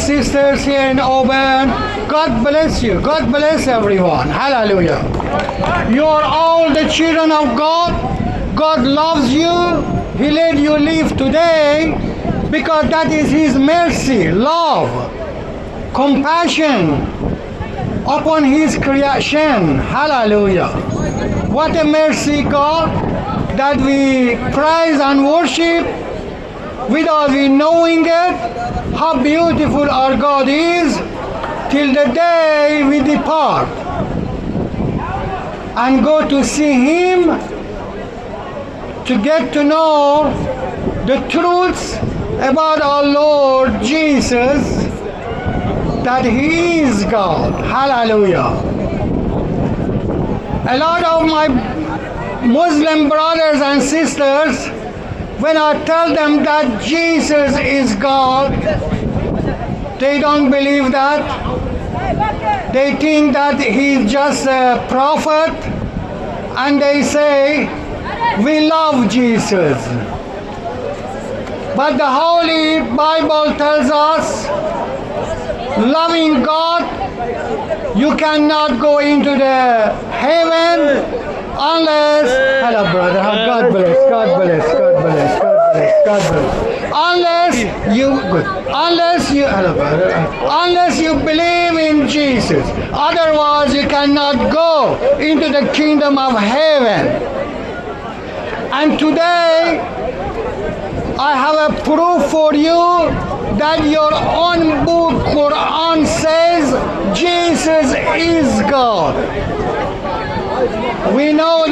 sisters here in Auburn, God bless you. God bless everyone. Hallelujah. You are all the children of God. God loves you. He let you live today because that is His mercy, love, compassion upon His creation. Hallelujah. What a mercy, God, that we praise and worship without we knowing it, how beautiful our God is, till the day we depart and go to see Him, to get to know the truths about our Lord Jesus, that He is God. Hallelujah. A lot of my Muslim brothers and sisters, when I tell them that Jesus is God, they don't believe that. They think that He's just a prophet, and they say, we love Jesus. But the Holy Bible tells us, loving God, you cannot go into the heaven unless, hello brother, God bless, God bless, God bless, God bless, God bless. Unless you believe in Jesus. Otherwise you cannot go into the kingdom of heaven. And today I have a proof for you that your own book Quran says Jesus is God. We know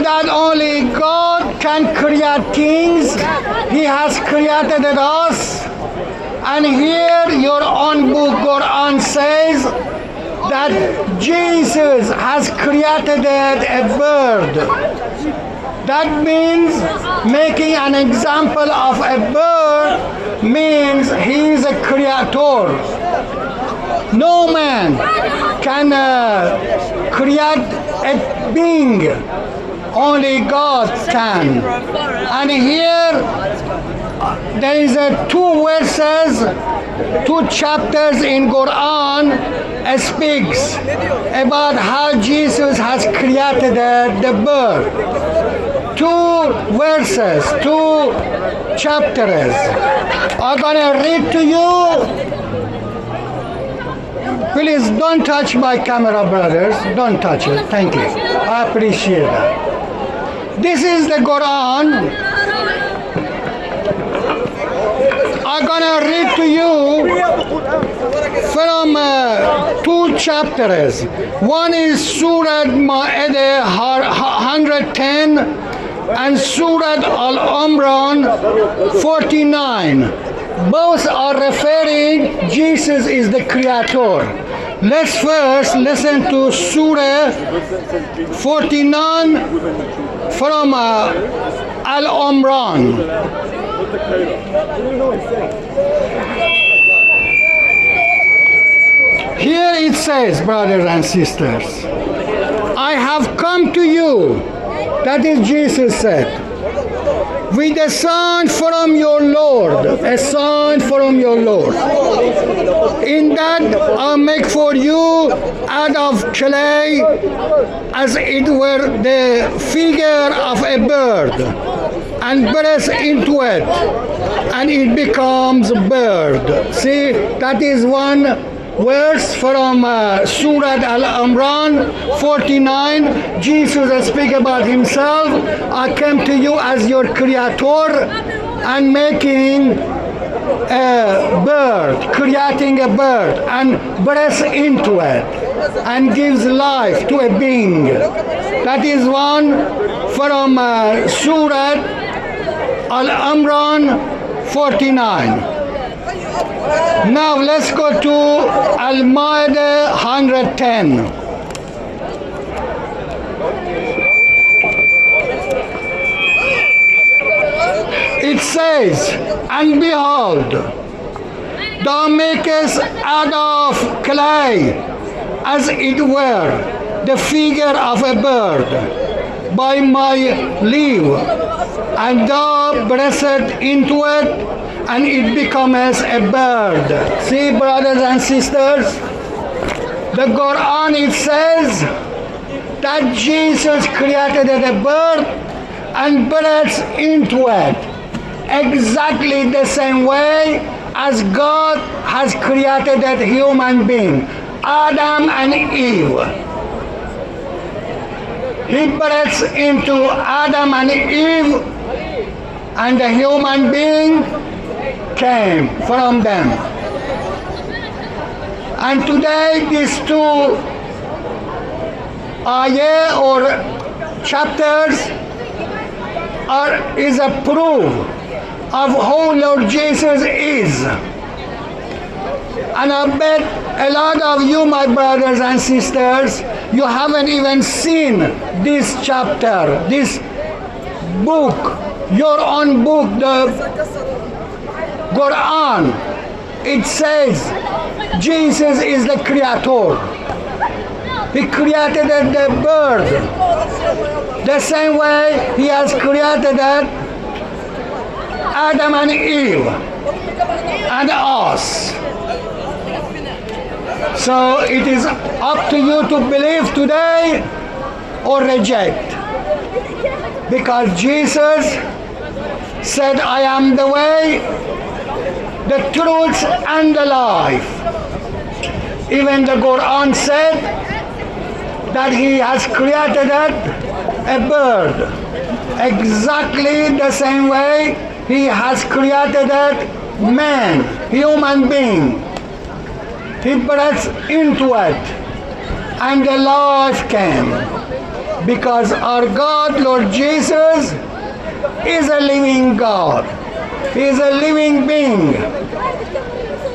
that only God can create things. He has created us. And here your own book Quran says that Jesus has created a bird. That means making an example of a bird means he is a creator. No man can create a being. Only God can. And here there is two verses, two chapters in Quran speaks about how Jesus has created the bird. Two verses, two chapters. I'm gonna read to you. Please don't touch my camera, brothers. Don't touch it. Thank you. I appreciate that. This is the Quran. I'm gonna read to you from two chapters. One is Surah Ma'idah 110 and Surah Al-Imran 49. Both are referring Jesus is the creator. Let's first listen to Surah 49 from Al-Imran. Here it says, brothers and sisters, I have come to you, that is Jesus said, with a sign from your Lord, a sign from your Lord. In that I'll make for you out of clay as it were the figure of a bird, and press into it, and it becomes a bird. See, that is one verse from Surah Al-Imran 49. Jesus speaks about himself. I came to you as your creator and making a bird, creating a bird and breath into it and gives life to a being. That is one from Surah Al-Imran 49. Now let's go to Al-Ma'idah 110. It says, and behold, thou makest out of clay, as it were, the figure of a bird, by my leave, and thou breathed into it, and it becomes a bird. See, brothers and sisters, the Quran, it says that Jesus created a bird and breathed into it exactly the same way as God has created a human being, Adam and Eve. He breathes into Adam and Eve, and the human being came from them. And today these two ayah or chapters is a proof of who Lord Jesus is. And I bet a lot of you, my brothers and sisters, you haven't even seen this chapter, this book, your own book, the Quran. It says Jesus is the creator. He created the bird the same way he has created Adam and Eve and us. So it is up to you to believe today or reject. Because Jesus said, I am the way, the truth, and the life. Even the Quran said that he has created a bird exactly the same way he has created man, human being. He breathed into it, and the life came. Because our God, Lord Jesus, is a living God. He is a living being.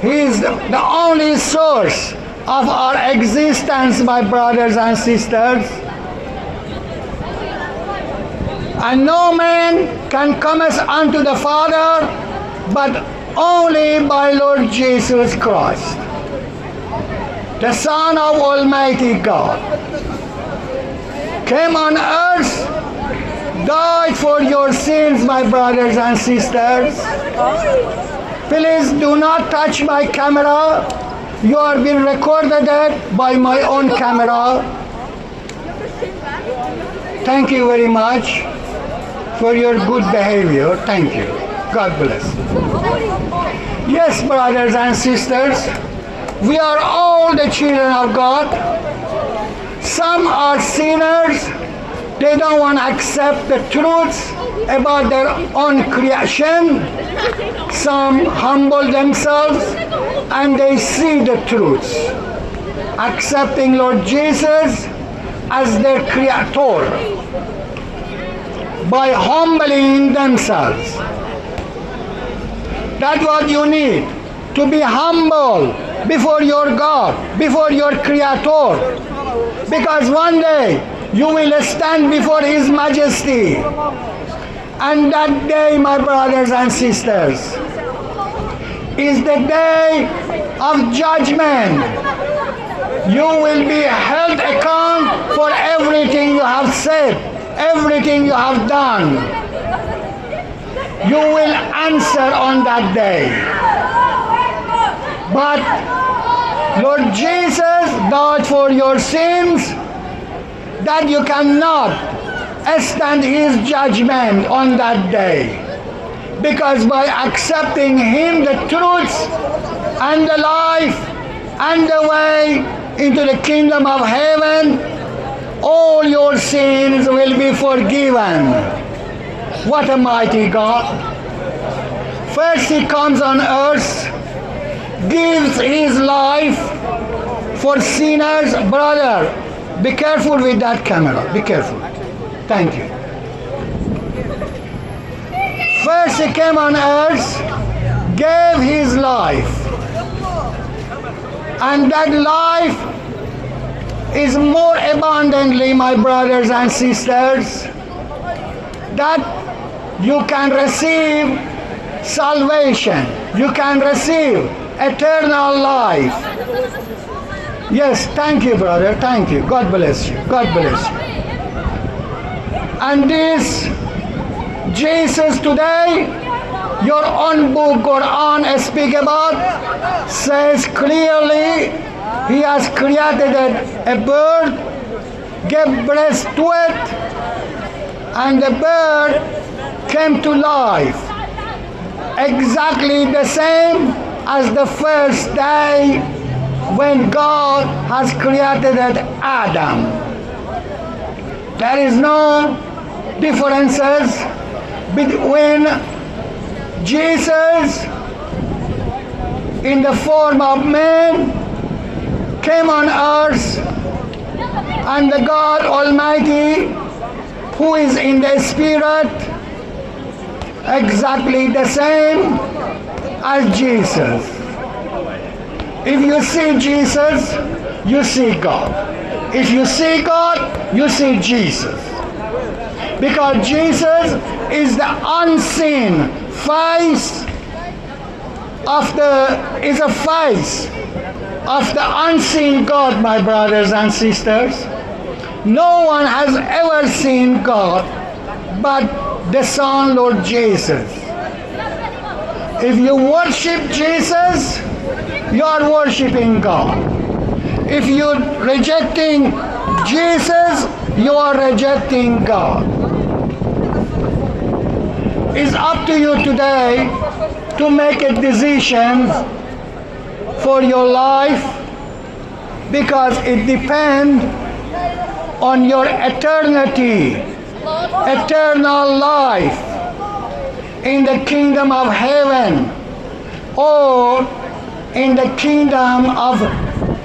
He is the only source of our existence, my brothers and sisters. And no man can come unto the Father but only by Lord Jesus Christ, the Son of Almighty God, came on earth, died for your sins, my brothers and sisters. Please do not touch my camera. You are being recorded by my own camera. Thank you very much for your good behavior. Thank you. God bless. Yes, brothers and sisters, we are all the children of God. Some are sinners. They don't want to accept the truth about their own creation. Some humble themselves and they see the truth, accepting Lord Jesus as their creator by humbling themselves. That's what you need, to be humble before your God, before your creator. Because one day you will stand before His Majesty. And that day, my brothers and sisters, is the day of judgment. You will be held account for everything you have said, everything you have done. You will answer on that day. But Lord Jesus died for your sins, that you cannot stand His judgment on that day. Because by accepting Him, the truth and the life and the way into the kingdom of heaven, all your sins will be forgiven. What a mighty God. First He comes on earth, gives His life for sinners. Brother, be careful with that camera. Be careful. Thank you. First He came on earth, gave His life. And that life is more abundantly, my brothers and sisters, that you can receive salvation. You can receive eternal life. Yes, thank you, brother. Thank you. God bless you. God bless you. And this Jesus today your own book Quran speak about, says clearly he has created a bird, gave breath to it, and the bird came to life. Exactly the same as the first day when God has created Adam. There is no differences between Jesus in the form of man came on earth and the God Almighty who is in the spirit, exactly the same as Jesus. If you see Jesus, you see God. If you see God, you see Jesus. Because Jesus is the unseen face is a face of the unseen God, my brothers and sisters. No one has ever seen God but the Son, Lord Jesus. If you worship Jesus, you are worshiping God. If you're rejecting Jesus, you are rejecting God. It's up to you today to make a decision for your life, because it depends on your eternity, eternal life in the kingdom of heaven or in the kingdom of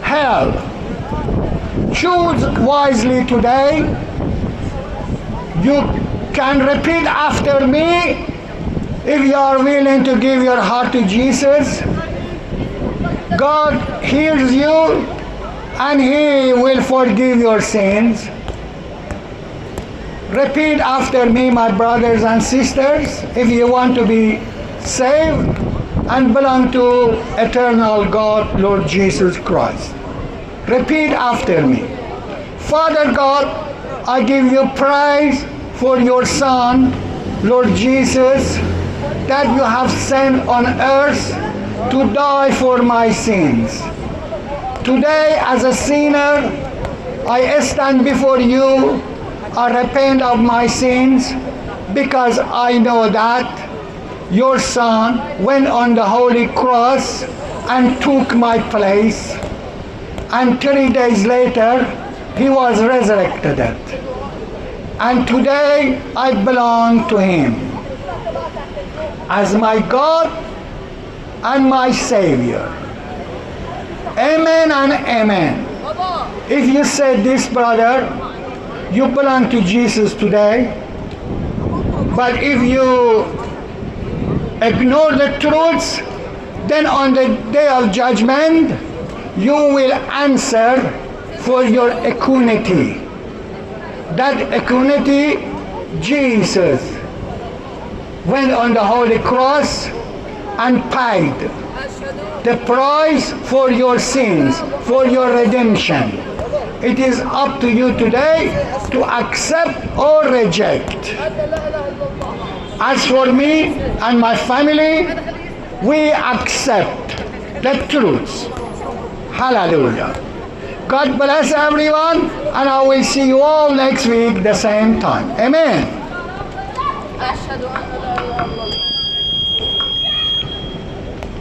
hell. Choose wisely today. You can repeat after me if you are willing to give your heart to Jesus. God hears you and He will forgive your sins. Repeat after me, my brothers and sisters, if you want to be saved and belong to eternal God, Lord Jesus Christ. Repeat after me. Father God, I give you praise for your Son, Lord Jesus, that you have sent on earth to die for my sins. Today, as a sinner, I stand before you. I repent of my sins because I know that your Son went on the holy cross and took my place, and 3 days later He was resurrected. And today I belong to Him as my God and my Savior. Amen and amen. If you said this, brother, you belong to Jesus today. But if you ignore the truths, then on the day of judgment, you will answer for your eternity. That eternity, Jesus went on the holy cross and paid the price for your sins, for your redemption. It is up to you today to accept or reject. As for me and my family, we accept the truth. Hallelujah. God bless everyone, and I will see you all next week the same time. Amen.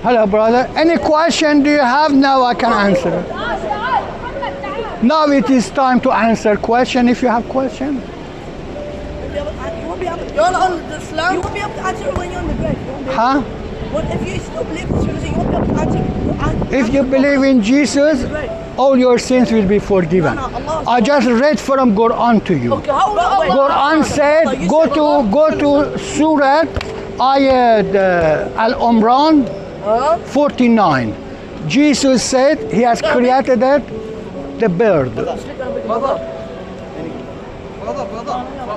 Hello, brother. Any question do you have? Now I can answer. Now it is time to answer question. If you have question. You're on Islam. You won't be able to answer it when you're in the grave. Huh? What if you still believe in Jesus? You won't be able to answer. If you believe in Jesus, all your sins will be forgiven. I just read from Quran to you. Okay, hold on. Quran said, go to Surah Ayat Al-Imran 49. Jesus said He has created the bird. Brother,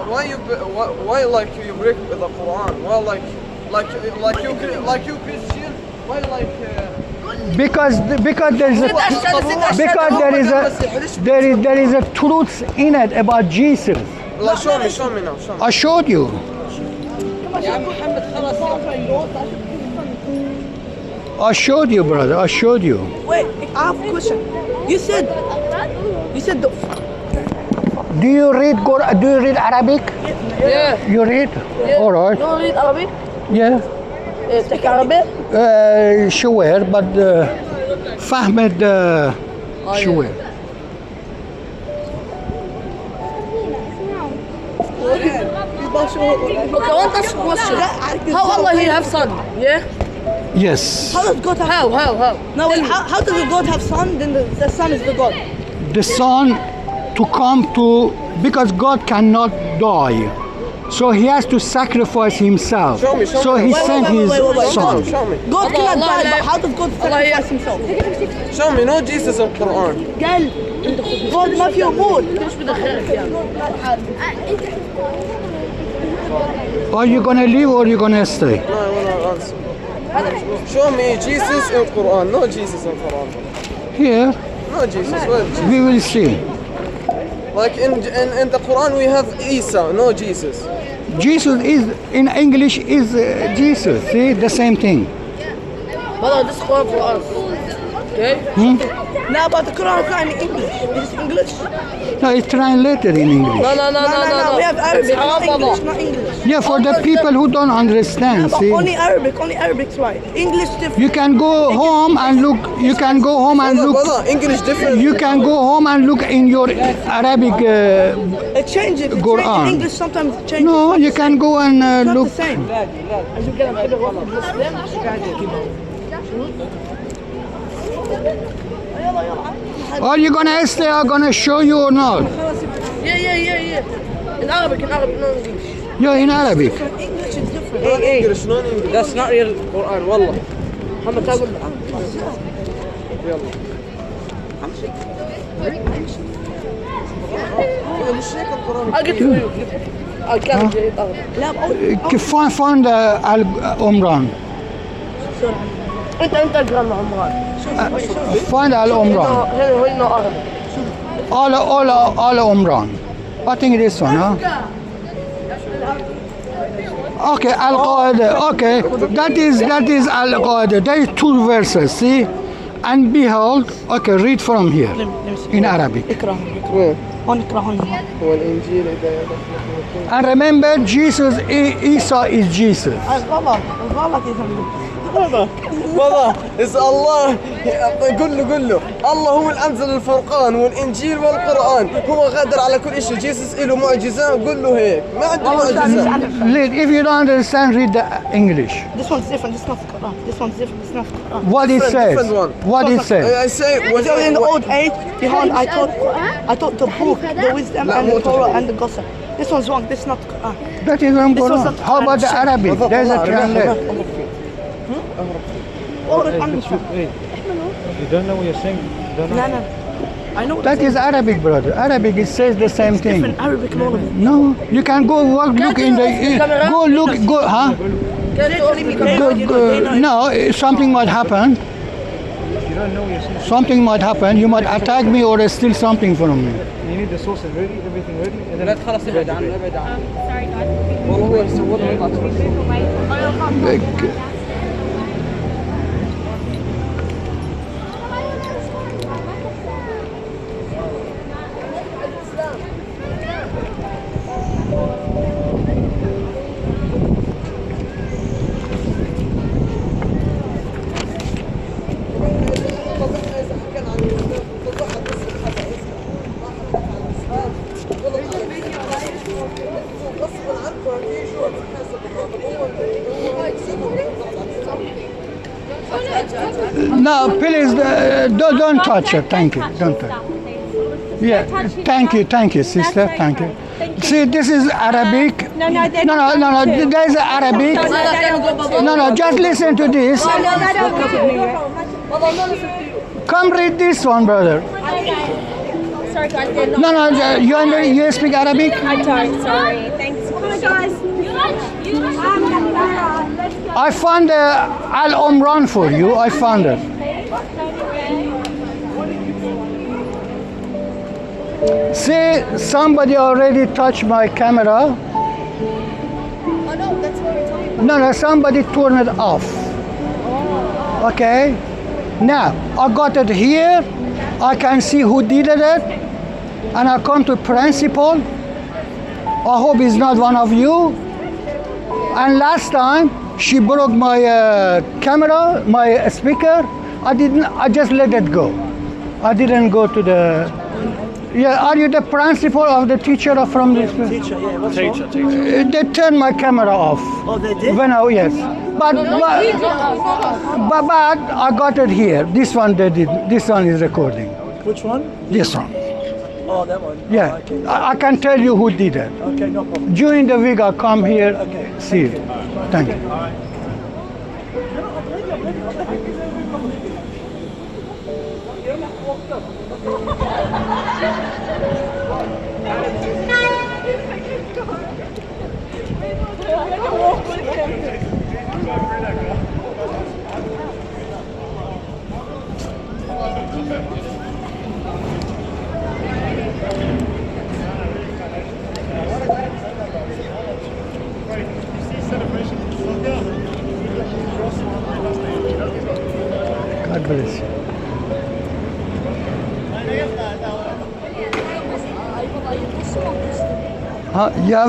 why like you break with the Quran? Why like you Christian? Why Because there is a truth in it about Jesus. show me now. I showed you. I showed you, brother. I showed you. Wait, I have a question. You said the Do you read Do you read Arabic? Yeah. You read? Yeah. All right. You read Arabic? Yeah. بتحكي عربي؟ شوير but فهمت شوير. Okay, one last question. How Allah he have son? Yeah? Yes. how does God have How? no? Wait, how does the God have son? Then the son is the God. The son to come to because God cannot die. So he has to sacrifice himself. Show me. So he sent his son. Show me. God Allah, cannot Allah, die, but how does God Allah, sacrifice himself? Show me. No Jesus in Quran. قال God ما في موت. مش بدخلك يعني. Are you gonna leave or are you gonna stay? No, I wanna answer. Show me Jesus in Quran. No Jesus in Quran. Here No Jesus. Where Jesus? we will see. Like in the Quran we have Isa. No Jesus. Jesus is in English is Jesus. See the same thing. Brother, this Quran for us. Okay? No, but the Quran is not in English. It's English. No, it's translated in English. No. No. We have Arabic, not Haram, English, brother. not English. Yeah, for the people who don't understand. But See, only Arabic's right. English different. you can go home and look. You can go home and look. Brother, English different. You can go home and look in your Arabic. It changes. It Quran. changes. In English sometimes it changes. No, you can go and It's not look. the same. Are you gonna stay? Or gonna show you or not? Yeah. In Arabic, no English. Yeah, in Arabic. English is different. English, non English. That's not real Quran, والله. محمد تقول يلا. مش هيك القرآن. I'll get to you. I'll carry it out. لا بقول Find Al Umran. انت اقرا مع عمران. Find Al Umran. هنا عربي. Al Umran. I think this one, huh? Okay, Al Qaeda. Okay, that is Al Qaeda. There is two verses. See, and behold. Okay, read from here in Arabic. اقرا وين؟ هون اقرا هون هو الإنجيل إذا يدخل. And remember, Jesus, Isa is Jesus. غلط إذا بابا اسأل الله قل له الله هو اللي أنزل الفرقان والإنجيل والقرآن هو قادر على كل شيء جيسس له معجزة قل له هيك ما عنده معجزة. Read. If you don't understand, read the English. This one's different. This is not the Quran. This one's different. This is not the Quran. What it says. different one. What it says. I say So in the old age, behind I taught the book, the wisdom and the Torah and the gossip. This one's wrong. This is not the Quran. That is from This was Quran. a How about the Arabic? There's a translation. All of English. You don't know what you're saying? You don't know? No. I know. That is Arabic, brother. Arabic, it says the same thing. different Arabic and all of it. No, you can go look in the go, huh? No, something might happen. You don't know what you're saying. Something might happen. You might attack me or steal something from me. You need the sauce and ready, everything ready, and then لا خلاص ابعد عنه ابعد عنه. Sorry, God. والله هو يسوي له يطلع. No, please don't touch it. Thank you. Don't touch. Yeah, thank you, sister. Thank you. See, this is Arabic. No, they're No. There's Arabic. No, just listen to this. Come read this one, brother. Sorry, guys. They're not. No. You speak Arabic? I don't. Sorry. Thanks. Come on, guys. I found Al Umran for you. I found it. See, somebody already touched my camera. Oh no, that's what we're talking No, somebody turned it off. Okay. Now I got it here. I can see who did it, and I come to principal. I hope it's not one of you. And last time she broke my camera, my speaker. I just let it go. I didn't go to the. Yeah, are you the principal of the teacher from this? Teacher, yeah. What's wrong? They turned my camera off. Oh, they did? Yes. But I got it here. This one they did. This one is recording. Which one? This one. Oh, that one. Yeah. Oh, okay. I can tell you who did it. Okay, no problem. During the week I come here. Okay. See it. Thank you. God bless you. You have